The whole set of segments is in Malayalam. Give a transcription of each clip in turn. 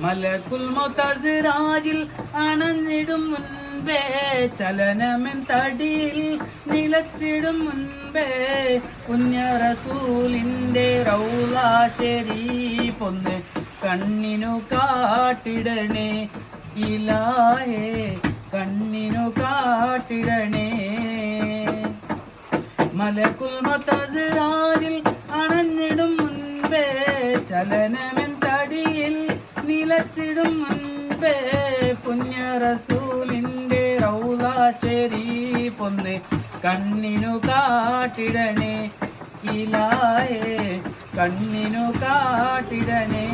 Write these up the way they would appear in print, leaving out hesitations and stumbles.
മലക്കുൽ മുതസിറാജിൽ അണഞ്ഞിടും മുൻപേ ചലനമെൻ തടിയിൽ നിലച്ചിടും മുൻപേ പുണ്യ റസൂലിന്റെ റൗള ശരീഫൊന്ന് കണ്ണിനു കാട്ടിടണേ ഇലാഹേ, കണ്ണിനു കാട്ടിടണേ. മലക്കുൽ മുതസിറാജിൽ അണഞ്ഞിടും മുൻപേ ചലനമെൻ തടിയിൽ നിലച്ചിടും മുൻപേ പുണ്യ റസൂലിന്റെ റൗള ശരീഫൊന്ന് കണ്ണിനു കാട്ടിടണേ ഇലാഹേ, കണ്ണിനു കാട്ടിടണേ.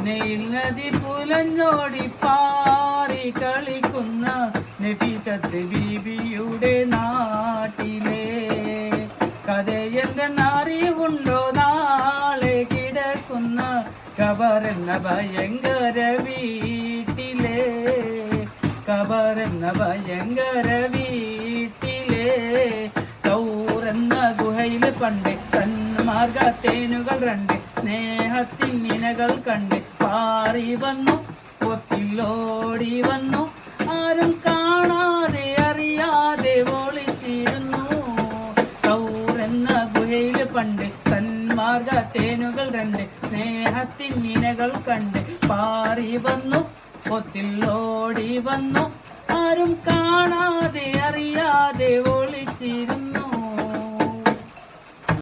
നെയിൽ നദി പുലഞ്ഞോടി പാറി കളിക്കുന്ന നഫീസത്ത് ബീബിയുടെ നാട്ടിലെ കഥയെന്തെന്നറിവുണ്ടോ നാളെ കിടക്കുന്ന ഖബറെന്ന ഭയങ്കര വീട്ടിലെ, ഖബറെന്ന ഭയങ്കര വീട്ടിലെ. സൗറെന്ന ഗുഹയിൽ പണ്ട് സന്മാർഗത്തേനുകൾ രണ്ട് സ്നേഹത്തിനിനകൾ കണ്ട് പാറി വന്നു, പൊത്തിലോടി വന്നു, ആരും കാണാതെ അറിയാതെ ഒളിച്ചിരുന്നു. സൗറെന്ന ഗുഹയിൽ പണ്ട് സന്മാർഗത്തേനുകൾ രണ്ട് സ്നേഹത്തിനിനകൾ കണ്ട് പാറി വന്നു, പൊത്തിലോടി വന്നു, ആരും കാണാതെ അറിയാതെ ഒളിച്ചിരുന്നു.